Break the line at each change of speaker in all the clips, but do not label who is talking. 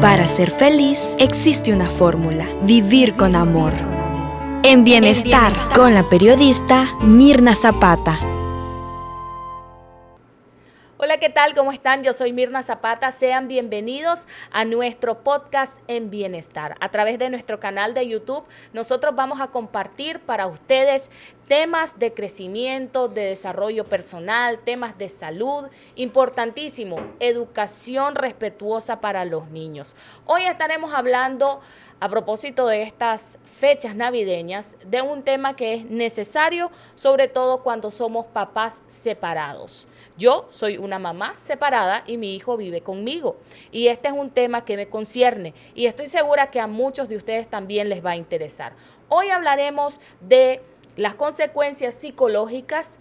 Para ser feliz existe una fórmula: vivir con amor. En Bienestar, con la periodista Mirna Zapata.
Hola, ¿qué tal? ¿Cómo están? Yo soy Mirna Zapata. Sean bienvenidos a nuestro podcast En Bienestar. A través de nuestro canal de YouTube, nosotros vamos a compartir para ustedes temas de crecimiento, de desarrollo personal, temas de salud, importantísimo, educación respetuosa para los niños. Hoy estaremos hablando, a propósito de estas fechas navideñas, de un tema que es necesario, sobre todo cuando somos papás separados. Yo soy una mamá separada y mi hijo vive conmigo. Y este es un tema que me concierne y estoy segura que a muchos de ustedes también les va a interesar. Hoy hablaremos de las consecuencias psicológicas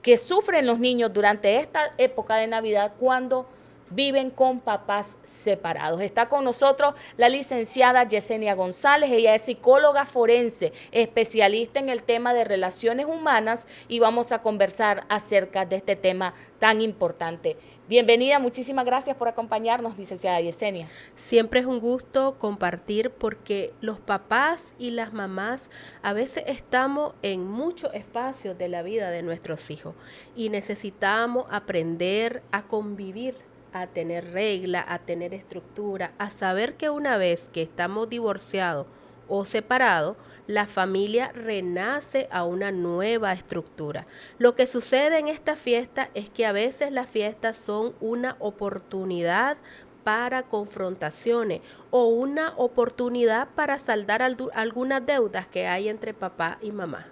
que sufren los niños durante esta época de Navidad cuando viven con papás separados. Está con nosotros la licenciada Yesenia González. Ella es psicóloga forense, especialista en el tema de relaciones humanas, y vamos a conversar acerca de este tema tan importante. Bienvenida, muchísimas gracias por acompañarnos, licenciada Yesenia.
Siempre es un gusto compartir, porque los papás y las mamás a veces estamos en muchos espacios de la vida de nuestros hijos y necesitamos aprender a convivir, a tener regla, a tener estructura, a saber que una vez que estamos divorciados o separados, la familia renace a una nueva estructura. Lo que sucede en esta fiesta es que a veces las fiestas son una oportunidad para confrontaciones o una oportunidad para saldar algunas deudas que hay entre papá y mamá.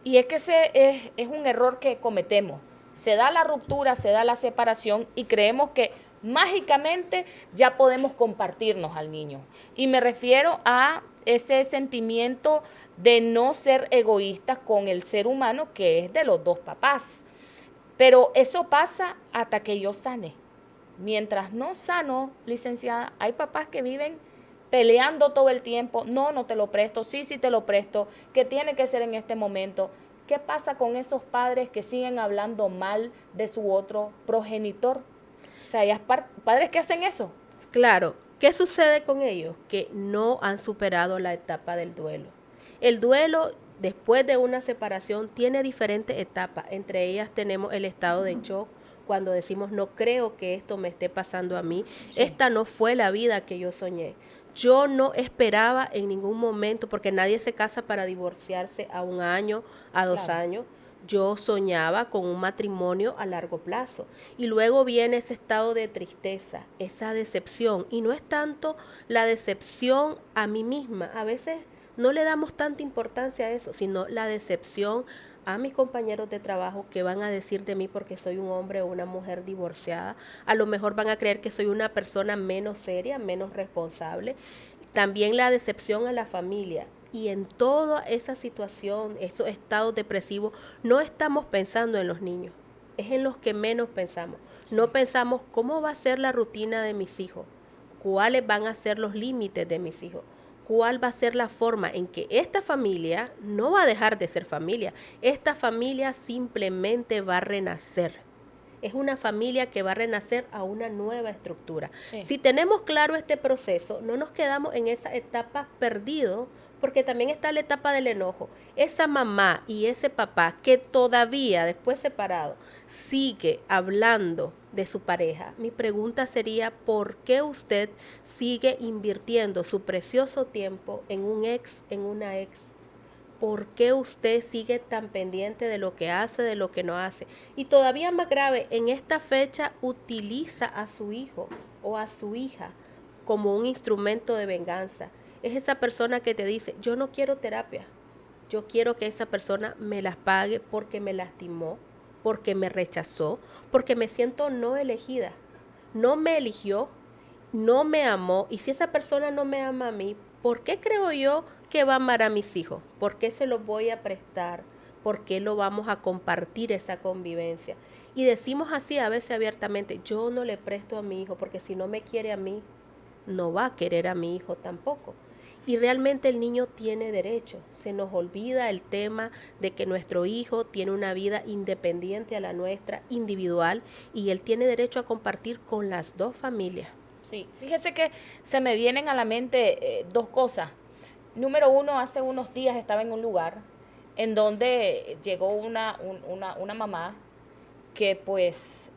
Y es que ese es un error que cometemos. Se da la ruptura, se da la separación y creemos que mágicamente ya podemos compartirnos al niño. Y me refiero a ese sentimiento de no ser egoístas con el ser humano, que es de los dos papás. Pero eso pasa hasta que yo sane. Mientras no sano, licenciada, hay papás que viven peleando todo el tiempo. No te lo presto, sí te lo presto, que tiene que ser en este momento. ¿Qué pasa con esos padres que siguen hablando mal de su otro progenitor? O sea, hay padres que hacen eso.
Claro, ¿qué sucede con ellos? Que no han superado la etapa del duelo. El duelo, después de una separación, tiene diferentes etapas. Entre ellas tenemos el estado de shock, cuando decimos no creo que esto me esté pasando a mí. Sí. Esta no fue la vida que yo soñé. Yo no esperaba en ningún momento, porque nadie se casa para divorciarse a 1 año, a 2 años. Yo soñaba con un matrimonio a largo plazo. Y luego viene ese estado de tristeza, esa decepción. Y no es tanto la decepción a mí misma. A veces no le damos tanta importancia a eso, sino la decepción a mis compañeros de trabajo, que van a decir de mí porque soy un hombre o una mujer divorciada. A lo mejor van a creer que soy una persona menos seria, menos responsable. También la decepción a la familia. Y en toda esa situación, esos estados depresivos, no estamos pensando en los niños. Es en los que menos pensamos. Sí. No pensamos cómo va a ser la rutina de mis hijos, cuáles van a ser los límites de mis hijos, cuál va a ser la forma en que esta familia no va a dejar de ser familia. Esta familia simplemente va a renacer. Es una familia que va a renacer a una nueva estructura. Sí. Si tenemos claro este proceso, no nos quedamos en esa etapa perdido, porque también está la etapa del enojo. Esa mamá y ese papá que todavía, después separado, sigue hablando de su pareja. Mi pregunta sería, ¿por qué usted sigue invirtiendo su precioso tiempo en un ex, en una ex? ¿Por qué usted sigue tan pendiente de lo que hace, de lo que no hace? Y todavía más grave, en esta fecha utiliza a su hijo o a su hija como un instrumento de venganza. Es esa persona que te dice, yo no quiero terapia, yo quiero que esa persona me las pague porque me lastimó, porque me rechazó, porque me siento no elegida. No me eligió, no me amó, y si esa persona no me ama a mí, ¿por qué creo yo que va a amar a mis hijos? ¿Por qué se los voy a prestar? ¿Por qué lo vamos a compartir esa convivencia? Y decimos así a veces abiertamente, yo no le presto a mi hijo, porque si no me quiere a mí, no va a querer a mi hijo tampoco. Y realmente el niño tiene derecho. Se nos olvida el tema de que nuestro hijo tiene una vida independiente a la nuestra, individual, y él tiene derecho a compartir con las dos familias.
Sí, fíjese que se me vienen a la mente dos cosas. Número uno, hace unos días estaba en un lugar en donde llegó una mamá que pues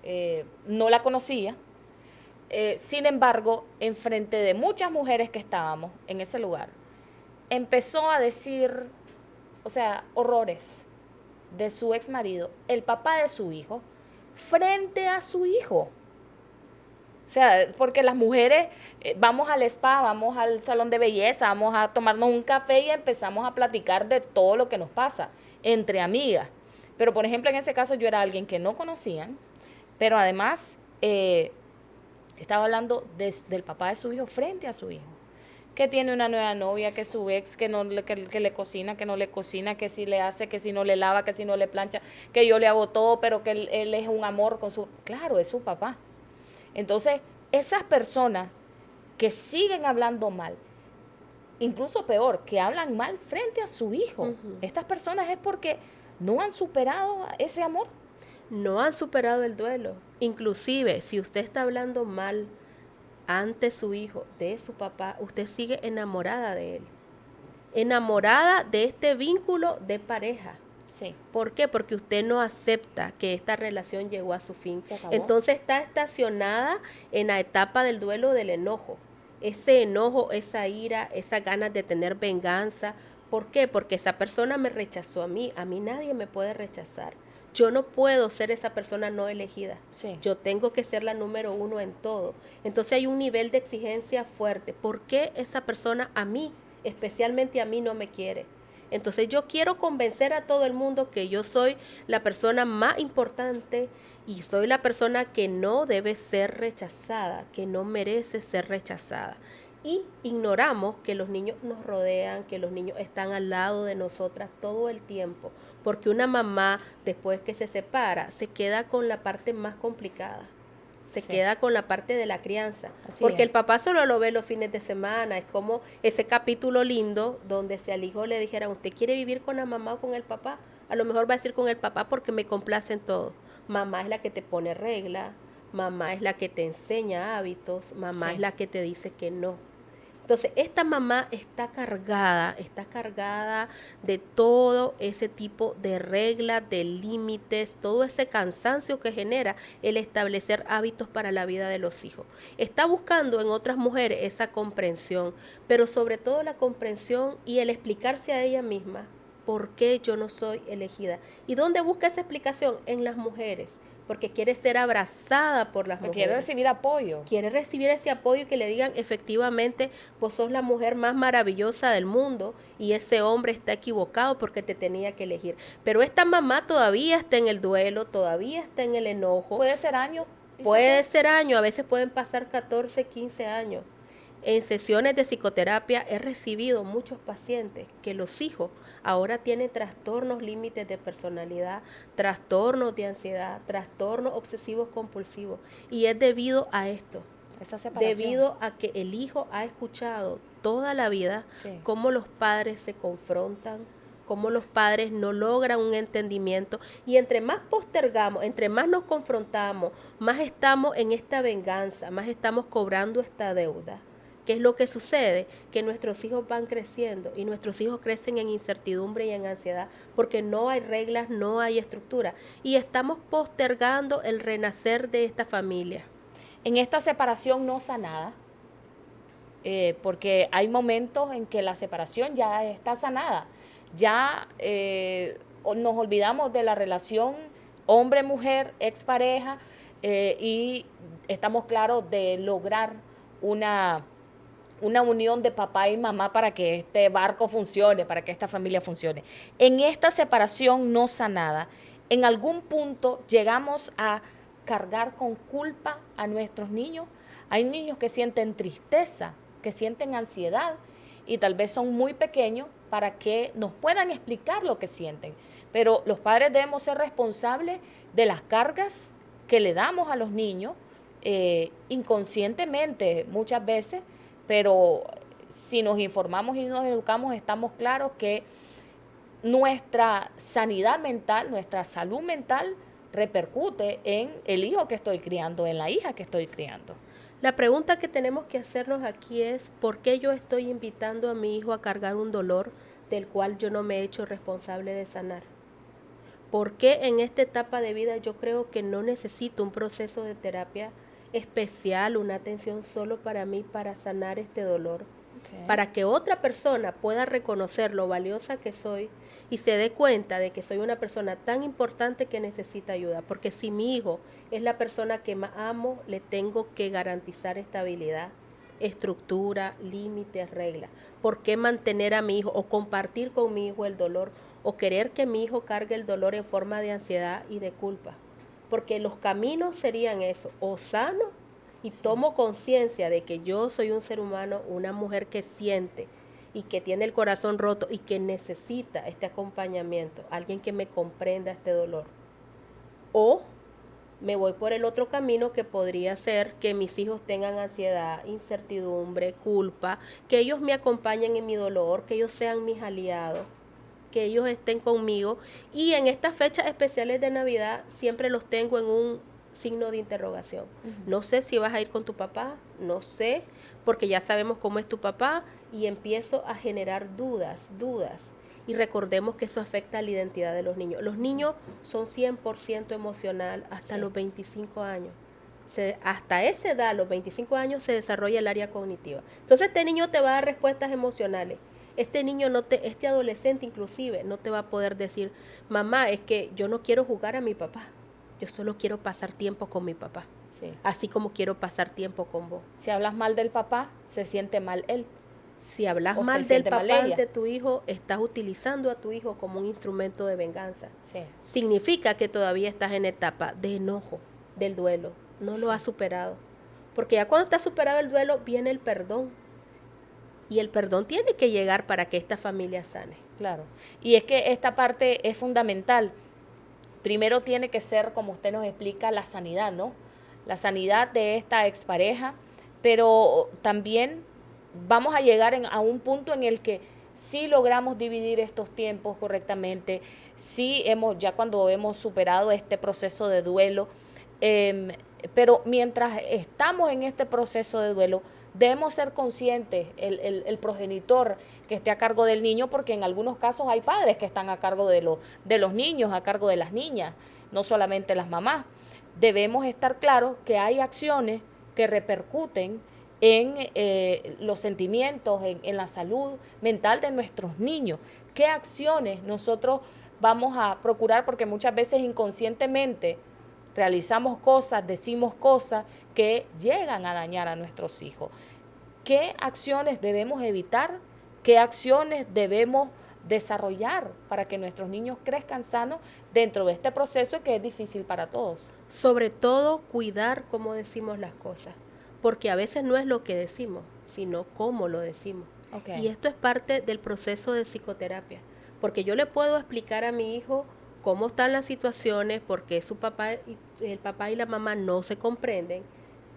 no la conocía. Sin embargo, enfrente de muchas mujeres que estábamos en ese lugar, empezó a decir, o sea, horrores de su ex marido, el papá de su hijo, frente a su hijo. O sea, porque las mujeres vamos al spa, vamos al salón de belleza, vamos a tomarnos un café y empezamos a platicar de todo lo que nos pasa entre amigas. Pero, por ejemplo, en ese caso yo era alguien que no conocían, pero además estaba hablando del papá de su hijo frente a su hijo. Que tiene una nueva novia, que su ex, que le cocina, que no le cocina, que si le hace, que si no le lava, que si no le plancha, que yo le hago todo, pero que él es un amor con su... Claro, es su papá. Entonces, esas personas que siguen hablando mal, incluso peor, que hablan mal frente a su hijo, estas personas es porque no han superado ese amor.
No han superado el duelo. Inclusive, si usted está hablando mal ante su hijo, de su papá, usted sigue enamorada de él. Enamorada de este vínculo de pareja.
Sí.
¿Por qué? Porque usted no acepta que esta relación llegó a su fin.
Se acabó.
Entonces está estacionada en la etapa del duelo del enojo. Ese enojo, esa ira, esas ganas de tener venganza. ¿Por qué? Porque esa persona me rechazó a mí nadie me puede rechazar. Yo no puedo ser esa persona no elegida.
Sí.
Yo tengo que ser la número uno en todo. Entonces hay un nivel de exigencia fuerte. ¿Por qué esa persona a mí, especialmente a mí, no me quiere? Entonces yo quiero convencer a todo el mundo que yo soy la persona más importante y soy la persona que no debe ser rechazada, que no merece ser rechazada. Y ignoramos que los niños nos rodean, que los niños están al lado de nosotras todo el tiempo, porque una mamá después que se separa se queda con la parte más complicada. Se queda con la parte de la crianza,
Así
porque
es.
el papá solo lo ve los fines de semana. Es como ese capítulo lindo donde si al hijo le dijera, ¿usted quiere vivir con la mamá o con el papá? A lo mejor va a decir con el papá porque me complace en todo. Mamá es la que te pone regla, mamá es la que te enseña hábitos, mamá es la que te dice que no. Entonces, esta mamá está cargada de todo ese tipo de reglas, de límites, todo ese cansancio que genera el establecer hábitos para la vida de los hijos. Está buscando en otras mujeres esa comprensión, pero sobre todo la comprensión y el explicarse a ella misma por qué yo no soy elegida. ¿Y dónde busca esa explicación? En las mujeres. Porque quiere ser abrazada por las mujeres.
Quiere recibir apoyo.
Quiere recibir ese apoyo y que le digan, efectivamente, vos sos la mujer más maravillosa del mundo y ese hombre está equivocado porque te tenía que elegir. Pero esta mamá todavía está en el duelo, todavía está en el enojo.
Puede ser años.
Puede ser años, a veces pueden pasar 14, 15 años. En sesiones de psicoterapia he recibido muchos pacientes que los hijos ahora tienen trastornos límites de personalidad, trastornos de ansiedad, trastornos obsesivos compulsivos. Y es debido a esto,
Esa separación.
debido a que el hijo ha escuchado toda la vida cómo los padres se confrontan, cómo los padres no logran un entendimiento, y entre más postergamos, entre más nos confrontamos, más estamos en esta venganza, más estamos cobrando esta deuda. ¿Qué es lo que sucede? Que nuestros hijos van creciendo y nuestros hijos crecen en incertidumbre y en ansiedad porque no hay reglas, no hay estructura, y estamos postergando el renacer de esta familia.
En esta separación no sanada, porque hay momentos en que la separación ya está sanada. Ya nos olvidamos de la relación hombre-mujer, expareja, y estamos claros de lograr una unión de papá y mamá para que este barco funcione, para que esta familia funcione. En esta separación no sanada, en algún punto llegamos a cargar con culpa a nuestros niños. Hay niños que sienten tristeza, que sienten ansiedad y tal vez son muy pequeños para que nos puedan explicar lo que sienten. Pero los padres debemos ser responsables de las cargas que le damos a los niños inconscientemente muchas veces, pero si nos informamos y nos educamos, estamos claros que nuestra sanidad mental, nuestra salud mental repercute en el hijo que estoy criando, en la hija que estoy criando.
La pregunta que tenemos que hacernos aquí es, ¿por qué yo estoy invitando a mi hijo a cargar un dolor del cual yo no me he hecho responsable de sanar? ¿Por qué en esta etapa de vida yo creo que no necesito un proceso de terapia especial, una atención solo para mí para sanar este dolor? Para que otra persona pueda reconocer lo valiosa que soy y se dé cuenta de que soy una persona tan importante que necesita ayuda. Porque si mi hijo es la persona que más amo, le tengo que garantizar estabilidad, estructura, límites, reglas. ¿Por qué mantener a mi hijo o compartir con mi hijo el dolor o querer que mi hijo cargue el dolor en forma de ansiedad y de culpa? Porque los caminos serían eso, o sano y tomo conciencia de que yo soy un ser humano, una mujer que siente y que tiene el corazón roto y que necesita este acompañamiento, alguien que me comprenda este dolor. O me voy por el otro camino que podría ser que mis hijos tengan ansiedad, incertidumbre, culpa, que ellos me acompañen en mi dolor, que ellos sean mis aliados, que ellos estén conmigo. Y en estas fechas especiales de Navidad siempre los tengo en un signo de interrogación. No sé si vas a ir con tu papá, no sé, porque ya sabemos cómo es tu papá y empiezo a generar dudas. Y recordemos que eso afecta a la identidad de los niños. Los niños son 100% emocional hasta los 25 años. Hasta esa edad, los 25 años, se desarrolla el área cognitiva. Entonces este niño te va a dar respuestas emocionales. Este adolescente inclusive no te va a poder decir, mamá, es que yo no quiero jugar a mi papá. Yo solo quiero pasar tiempo con mi papá, así como quiero pasar tiempo con vos.
Si hablas mal del papá, se siente mal él.
Si hablas mal del papá ante tu hijo, estás utilizando a tu hijo como un instrumento de venganza. Significa que todavía estás en etapa de enojo, del duelo. No lo has superado. Porque ya cuando estás superado el duelo, viene el perdón. Y el perdón tiene que llegar para que esta familia sane.
Claro. Y es que esta parte es fundamental. Primero tiene que ser, como usted nos explica, la sanidad, ¿no? La sanidad de esta expareja, pero también vamos a llegar a un punto en el que sí logramos dividir estos tiempos correctamente, sí ya cuando hemos superado este proceso de duelo, pero mientras estamos en este proceso de duelo, debemos ser conscientes, el progenitor que esté a cargo del niño, porque en algunos casos hay padres que están a cargo de los niños, a cargo de las niñas, no solamente las mamás. Debemos estar claros que hay acciones que repercuten en los sentimientos, en la salud mental de nuestros niños. ¿Qué acciones nosotros vamos a procurar? Porque muchas veces inconscientemente realizamos cosas, decimos cosas que llegan a dañar a nuestros hijos. ¿Qué acciones debemos evitar? ¿Qué acciones debemos desarrollar para que nuestros niños crezcan sanos dentro de este proceso que es difícil para todos?
Sobre todo, cuidar cómo decimos las cosas, porque a veces no es lo que decimos, sino cómo lo decimos. Y esto es parte del proceso de psicoterapia, porque yo le puedo explicar a mi hijo cómo están las situaciones, porque el papá y la mamá no se comprenden,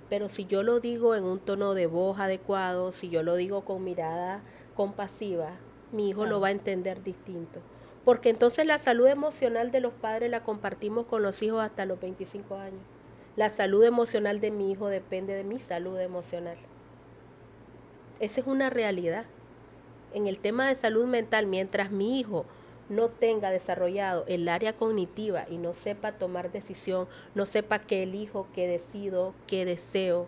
pero si yo lo digo en un tono de voz adecuado, si yo lo digo con mirada compasiva, mi hijo lo va a entender distinto. Porque entonces la salud emocional de los padres la compartimos con los hijos hasta los 25 años. La salud emocional de mi hijo depende de mi salud emocional. Esa es una realidad. En el tema de salud mental, mientras mi hijo no tenga desarrollado el área cognitiva y no sepa tomar decisión, no sepa qué elijo, qué decido, qué deseo,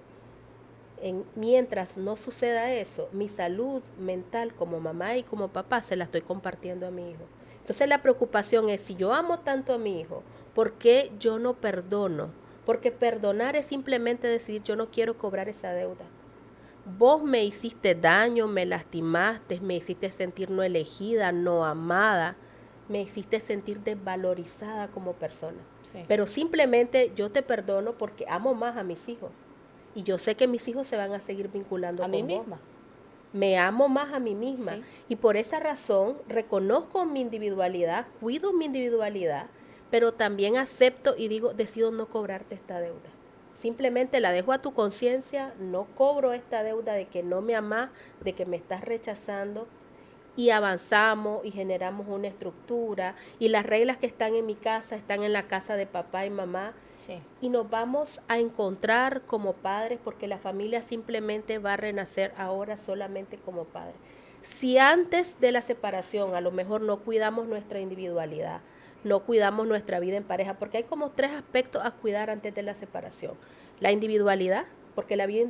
mientras no suceda eso, mi salud mental como mamá y como papá se la estoy compartiendo a mi hijo. Entonces la preocupación es, si yo amo tanto a mi hijo, ¿por qué yo no perdono? Porque perdonar es simplemente decir, yo no quiero cobrar esa deuda. Vos me hiciste daño, me lastimaste, me hiciste sentir no elegida, no amada, me hiciste sentir desvalorizada como persona. Pero simplemente yo te perdono porque amo más a mis hijos. Y yo sé que mis hijos se van a seguir vinculando con vos. A mí misma. Me amo más a mí misma. Y por esa razón reconozco mi individualidad, cuido mi individualidad, pero también acepto y decido no cobrarte esta deuda. Simplemente la dejo a tu conciencia, no cobro esta deuda de que no me amás, de que me estás rechazando, y avanzamos y generamos una estructura, y las reglas que están en mi casa están en la casa de papá y mamá,
Sí.
Y nos vamos a encontrar como padres porque la familia simplemente va a renacer ahora solamente como padres. Si antes de la separación a lo mejor no cuidamos nuestra individualidad, no cuidamos nuestra vida en pareja, porque hay como 3 aspectos a cuidar antes de la separación. La individualidad, porque la vida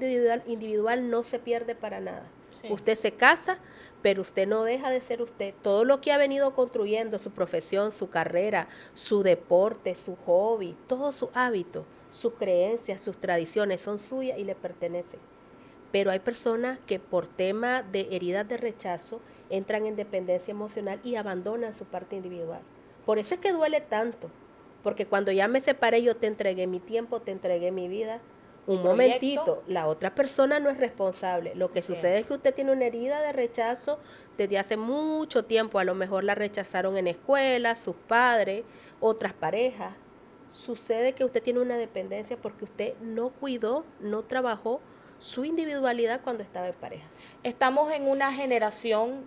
individual no se pierde para nada.
Sí.
Usted se casa, pero usted no deja de ser usted. Todo lo que ha venido construyendo, su profesión, su carrera, su deporte, su hobby, todos sus hábitos, sus creencias, sus tradiciones son suyas y le pertenecen. Pero hay personas que por tema de heridas de rechazo entran en dependencia emocional y abandonan su parte individual. Por eso es que duele tanto, porque cuando ya me separé yo te entregué mi tiempo, te entregué mi vida. Un momentito, la otra persona no es responsable. Lo que sucede es que usted tiene una herida de rechazo desde hace mucho tiempo. A lo mejor la rechazaron en escuela, sus padres, otras parejas. Sucede que usted tiene una dependencia porque usted no cuidó, no trabajó su individualidad cuando estaba en pareja.
Estamos en una generación,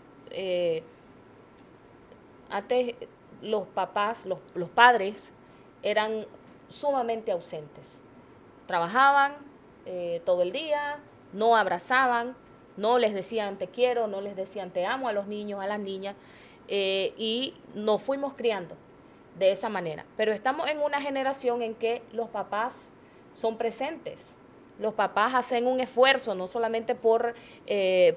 antes los papás, los padres eran sumamente ausentes. Trabajaban todo el día, no abrazaban, no les decían te quiero, no les decían te amo a los niños, a las niñas, y nos fuimos criando de esa manera. Pero estamos en una generación en que los papás son presentes. Los papás hacen un esfuerzo, no solamente por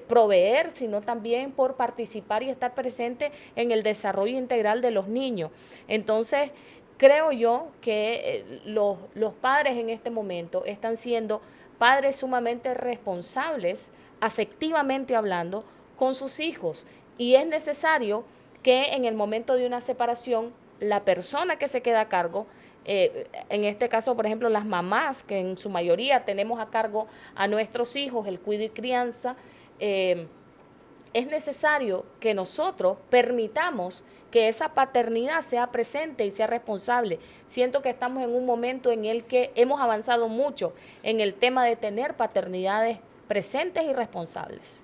proveer, sino también por participar y estar presente en el desarrollo integral de los niños. Entonces, creo yo que los padres en este momento están siendo padres sumamente responsables, afectivamente hablando, con sus hijos. Y es necesario que en el momento de una separación, la persona que se queda a cargo, en este caso, por ejemplo, las mamás, que en su mayoría tenemos a cargo a nuestros hijos, el cuidado y crianza, es necesario que nosotros permitamos que esa paternidad sea presente y sea responsable. Siento que estamos en un momento en el que hemos avanzado mucho en el tema de tener paternidades presentes y responsables.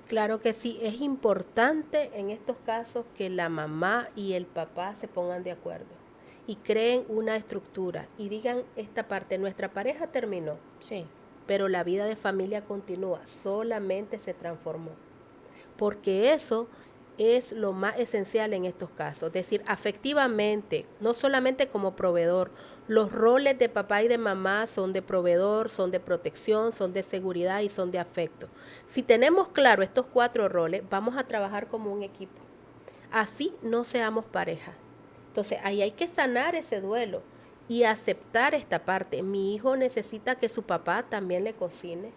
Claro que sí, es importante en estos casos que la mamá y el papá se pongan de acuerdo y creen una estructura y digan esta parte, nuestra pareja terminó,
sí,
pero la vida de familia continúa, solamente se transformó. Porque eso es lo más esencial en estos casos, es decir, afectivamente, no solamente como proveedor, los roles de papá y de mamá son de proveedor, son de protección, son de seguridad y son de afecto. Si tenemos claro estos 4 roles, vamos a trabajar como un equipo. Así no seamos pareja. Entonces, ahí hay que sanar ese duelo y aceptar esta parte. Mi hijo necesita que su papá también le cocine,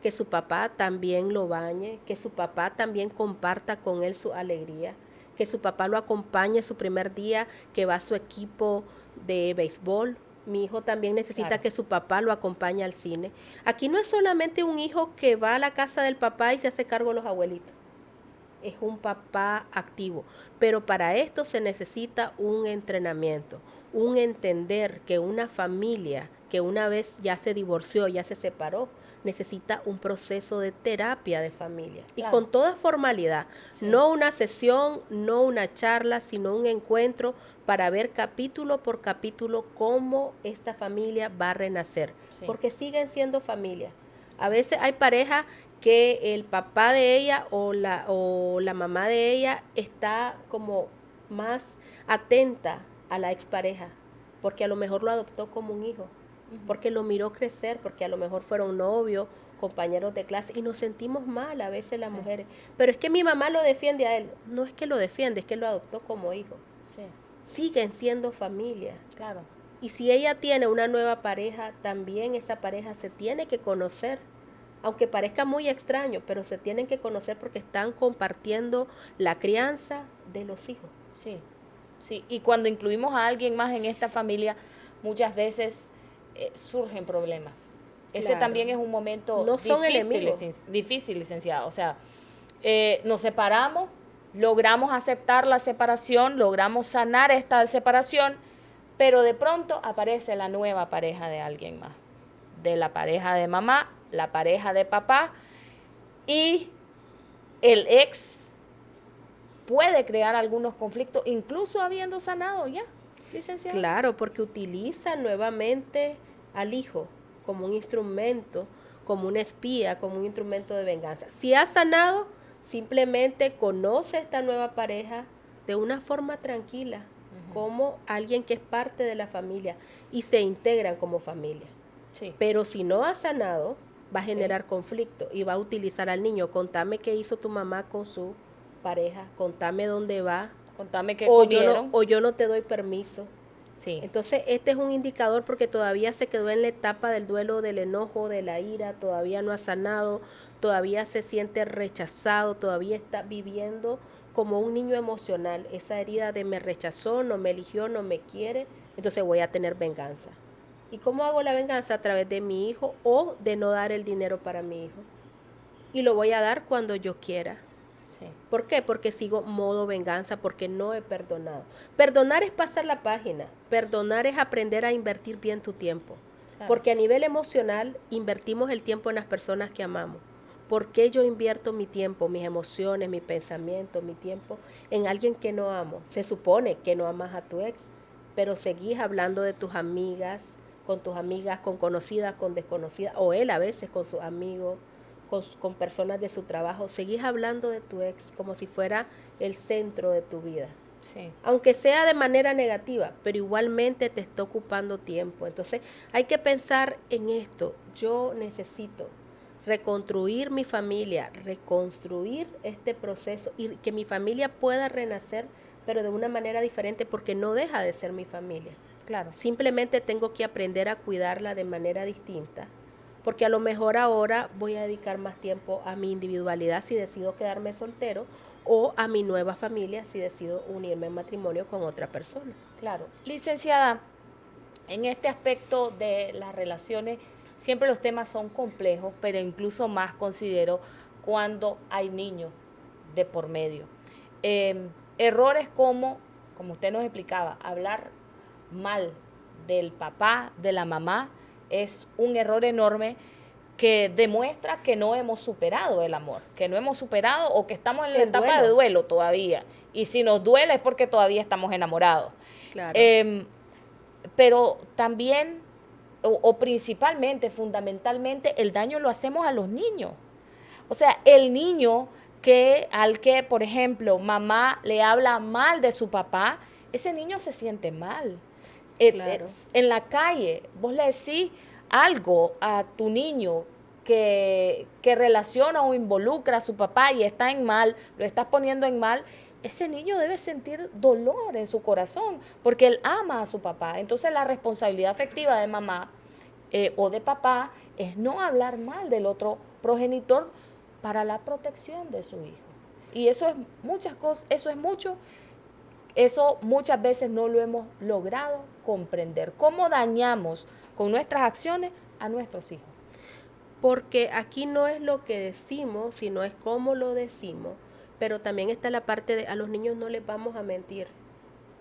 que su papá también lo bañe, que su papá también comparta con él su alegría, que su papá lo acompañe su primer día que va a su equipo de béisbol. Mi hijo también necesita que su papá lo acompañe al cine. Aquí no es solamente un hijo que va a la casa del papá y se hace cargo de los abuelitos. Es un papá activo, pero para esto se necesita un entrenamiento, un entender que una familia que una vez ya se divorció, ya se separó, necesita un proceso de terapia de familia y con toda formalidad, no una sesión, no una charla, sino un encuentro para ver capítulo por capítulo cómo esta familia va a renacer, porque siguen siendo familia. A veces hay parejas que el papá de ella o la mamá de ella está como más atenta a la expareja, porque a lo mejor lo adoptó como un hijo, porque lo miró crecer, porque a lo mejor fueron novios, compañeros de clase, y nos sentimos mal a veces las mujeres. Pero es que mi mamá lo defiende a él. No es que lo defiende, es que lo adoptó como hijo. Siguen siendo familia.
Claro.
Y si ella tiene una nueva pareja, también esa pareja se tiene que conocer. Aunque parezca muy extraño, pero se tienen que conocer porque están compartiendo la crianza de los hijos.
Sí, sí. Y cuando incluimos a alguien más en esta familia, muchas veces surgen problemas. Ese también es un momento difícil, licenciada. O sea, nos separamos, logramos aceptar la separación, logramos sanar esta separación, pero de pronto aparece la nueva pareja de alguien más, de la pareja de mamá, la pareja de papá, y el ex puede crear algunos conflictos, incluso habiendo sanado ya. licenciada?
Claro, porque utiliza nuevamente al hijo como un instrumento, como una espía, como un instrumento de venganza. Si ha sanado, simplemente conoce a esta nueva pareja de una forma tranquila, como alguien que es parte de la familia y se integran como familia.
Sí.
Pero si no ha sanado, va a generar conflicto y va a utilizar al niño. Contame qué hizo tu mamá con su pareja, contame dónde va,
Contame qué
o
comieron.
yo no te doy permiso.
Sí.
Entonces, este es un indicador porque todavía se quedó en la etapa del duelo, del enojo, de la ira, todavía no ha sanado, todavía se siente rechazado, todavía está viviendo como un niño emocional, esa herida de me rechazó, no me eligió, no me quiere, entonces voy a tener venganza. ¿Y cómo hago la venganza? A través de mi hijo o de no dar el dinero para mi hijo. Y lo voy a dar cuando yo quiera.
Sí.
¿Por qué? Porque sigo modo venganza, porque no he perdonado. Perdonar es pasar la página. Perdonar es aprender a invertir bien tu tiempo.
Claro.
Porque a nivel emocional invertimos el tiempo en las personas que amamos. ¿Por qué yo invierto mi tiempo, mis emociones, mi pensamiento, mi tiempo en alguien que no amo? Se supone que no amas a tu ex, pero seguís hablando de tus amigas, con conocidas, con desconocidas, o él a veces con sus amigos, con personas de su trabajo. Seguís hablando de tu ex como si fuera el centro de tu vida.
Sí.
Aunque sea de manera negativa, pero igualmente te está ocupando tiempo. Entonces hay que pensar en esto. Yo necesito reconstruir mi familia, reconstruir este proceso y que mi familia pueda renacer, pero de una manera diferente porque no deja de ser mi familia.
Claro.
Simplemente tengo que aprender a cuidarla de manera distinta, porque a lo mejor ahora voy a dedicar más tiempo a mi individualidad si decido quedarme soltero o a mi nueva familia si decido unirme en matrimonio con otra persona.
Claro. Licenciada, en este aspecto de las relaciones, siempre los temas son complejos, pero incluso más considero cuando hay niños de por medio. Errores como usted nos explicaba, hablar mal del papá, de la mamá, es un error enorme que demuestra que no hemos superado el amor, que no hemos superado o que estamos en la etapa de duelo todavía. Y si nos duele es porque todavía estamos enamorados.
Claro.
Pero también, o principalmente, fundamentalmente, el daño lo hacemos a los niños. O sea, el niño al que, por ejemplo, mamá le habla mal de su papá, ese niño se siente mal.
Claro.
En la calle, vos le decís algo a tu niño que relaciona o involucra a su papá y está en mal, lo estás poniendo en mal, ese niño debe sentir dolor en su corazón porque él ama a su papá. Entonces la responsabilidad afectiva de mamá o de papá es no hablar mal del otro progenitor para la protección de su hijo. Y eso es muchas cosas, eso muchas veces no lo hemos logrado comprender. ¿Cómo dañamos con nuestras acciones a nuestros hijos?
Porque aquí no es lo que decimos, sino es cómo lo decimos. Pero también está la parte de a los niños no les vamos a mentir.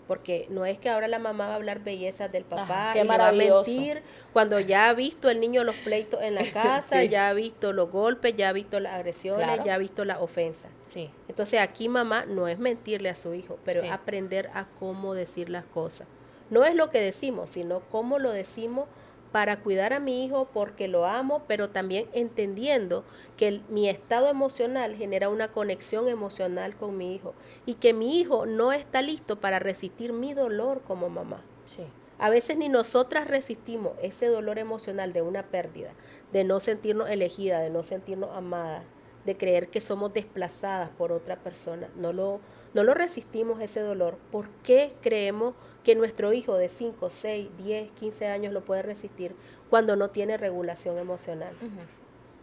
Porque no es que ahora la mamá va a hablar bellezas del papá
Qué
y le va a
maravilloso.
mentir cuando ya ha visto el niño los pleitos en la casa,
Sí.
ya ha visto los golpes, ya ha visto las agresiones,
Claro.
ya ha visto la ofensa.
Sí.
Entonces aquí mamá no es mentirle a su hijo, pero
Sí.
aprender a cómo decir las cosas. No es lo que decimos, sino cómo lo decimos para cuidar a mi hijo porque lo amo, pero también entendiendo que mi estado emocional genera una conexión emocional con mi hijo y que mi hijo no está listo para resistir mi dolor como mamá.
Sí.
A veces ni nosotras resistimos ese dolor emocional de una pérdida, de no sentirnos elegidas, de no sentirnos amadas, de creer que somos desplazadas por otra persona. No lo resistimos ese dolor. ¿Por qué creemos que nuestro hijo de 5, 6, 10, 15 años lo puede resistir cuando no tiene regulación emocional?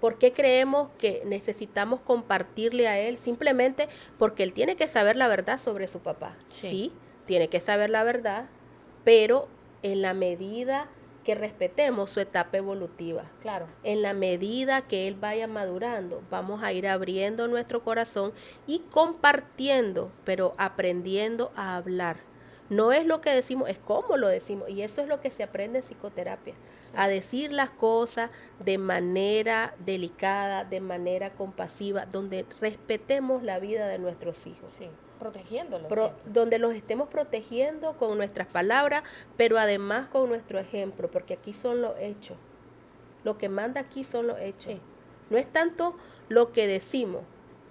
¿Por qué creemos que necesitamos compartirle a él simplemente porque él tiene que saber la verdad sobre su papá? Sí, tiene que saber la verdad, pero en la medida que respetemos su etapa evolutiva.
Claro.
En la medida que él vaya madurando, vamos a ir abriendo nuestro corazón y compartiendo, pero aprendiendo a hablar. No es lo que decimos, es cómo lo decimos. Y eso es lo que se aprende en psicoterapia. Sí. a decir las cosas de manera delicada, de manera compasiva, donde respetemos la vida de nuestros hijos.
Sí, protegiéndolos.
Donde los estemos protegiendo con nuestras palabras, pero además con nuestro ejemplo, porque aquí son los hechos. Lo que manda aquí son los hechos.
Sí.
No es tanto lo que decimos.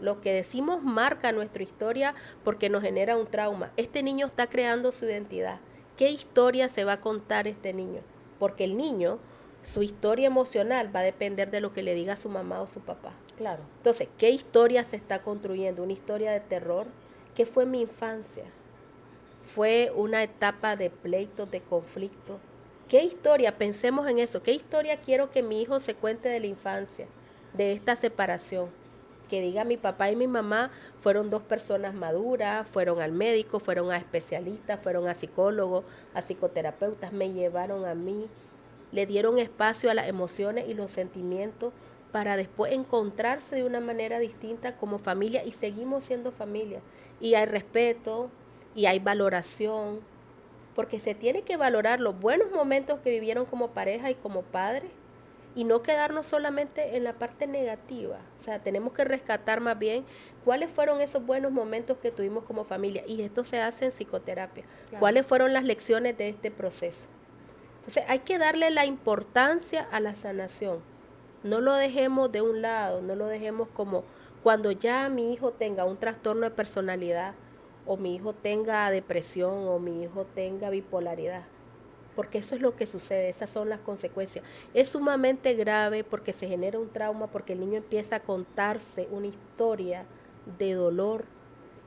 Lo que decimos marca nuestra historia porque nos genera un trauma. Este niño está creando su identidad. ¿Qué historia se va a contar este niño? Porque el niño, su historia emocional va a depender de lo que le diga su mamá o su papá.
Claro.
Entonces, ¿qué historia se está construyendo? ¿Una historia de terror? ¿Qué fue mi infancia? ¿Fue una etapa de pleitos, de conflicto? ¿Qué historia? Pensemos en eso. ¿Qué historia quiero que mi hijo se cuente de la infancia, de esta separación? Que diga mi papá y mi mamá fueron dos personas maduras, fueron al médico, fueron a especialistas, fueron a psicólogos, a psicoterapeutas, me llevaron a mí, le dieron espacio a las emociones y los sentimientos para después encontrarse de una manera distinta como familia y seguimos siendo familia. Y hay respeto y hay valoración, porque se tiene que valorar los buenos momentos que vivieron como pareja y como padres, y no quedarnos solamente en la parte negativa. O sea, tenemos que rescatar más bien cuáles fueron esos buenos momentos que tuvimos como familia. Y esto se hace en psicoterapia. Claro. ¿Cuáles fueron las lecciones de este proceso? Entonces, hay que darle la importancia a la sanación. No lo dejemos de un lado, no lo dejemos como cuando ya mi hijo tenga un trastorno de personalidad, o mi hijo tenga depresión, o mi hijo tenga bipolaridad. Porque eso es lo que sucede, esas son las consecuencias. Es sumamente grave porque se genera un trauma, porque el niño empieza a contarse una historia de dolor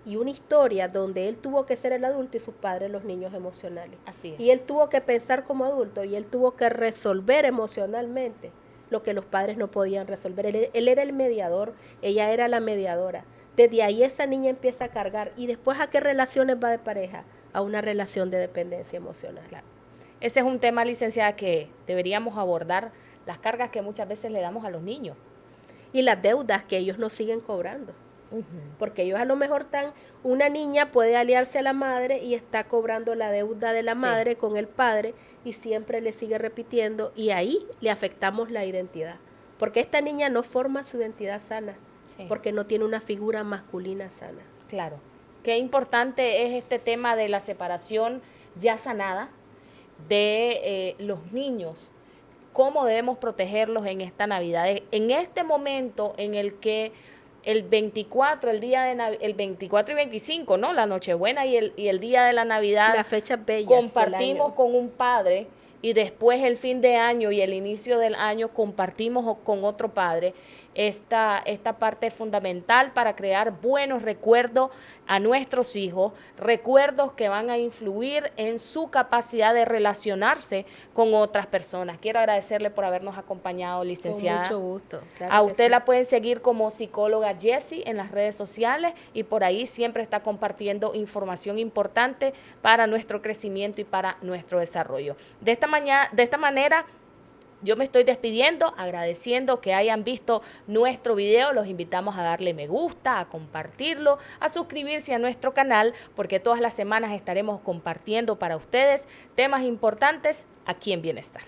y una historia donde él tuvo que ser el adulto y sus padres los niños emocionales.
Así es.
Y él tuvo que pensar como adulto y él tuvo que resolver emocionalmente lo que los padres no podían resolver. Él era el mediador, ella era la mediadora. Desde ahí esa niña empieza a cargar. ¿Y después a qué relaciones va de pareja? A una relación de dependencia emocional.
Claro. Ese es un tema, licenciada, que deberíamos abordar, las cargas que muchas veces le damos a los niños.
Y las deudas que ellos nos siguen cobrando. Porque ellos a lo mejor una niña puede aliarse a la madre y está cobrando la deuda de la madre con el padre y siempre le sigue repitiendo y ahí le afectamos la identidad. Porque esta niña no forma su identidad sana, porque no tiene una figura masculina sana.
Claro. Qué importante es este tema de la separación ya sanada de los niños, cómo debemos protegerlos en esta Navidad, en este momento en el que el 24, el 24 y 25, ¿no? La Nochebuena y el día de la Navidad,
la fecha bella,
compartimos con un padre y después el fin de año y el inicio del año compartimos con otro padre. Esta parte es fundamental para crear buenos recuerdos a nuestros hijos, recuerdos que van a influir en su capacidad de relacionarse con otras personas. Quiero agradecerle por habernos acompañado, licenciada.
Con mucho gusto. Claro
a usted
sí.
La pueden seguir como psicóloga Jessie en las redes sociales y por ahí siempre está compartiendo información importante para nuestro crecimiento y para nuestro desarrollo. De esta manera, yo me estoy despidiendo, agradeciendo que hayan visto nuestro video. Los invitamos a darle me gusta, a compartirlo, a suscribirse a nuestro canal, porque todas las semanas estaremos compartiendo para ustedes temas importantes aquí en Bienestar.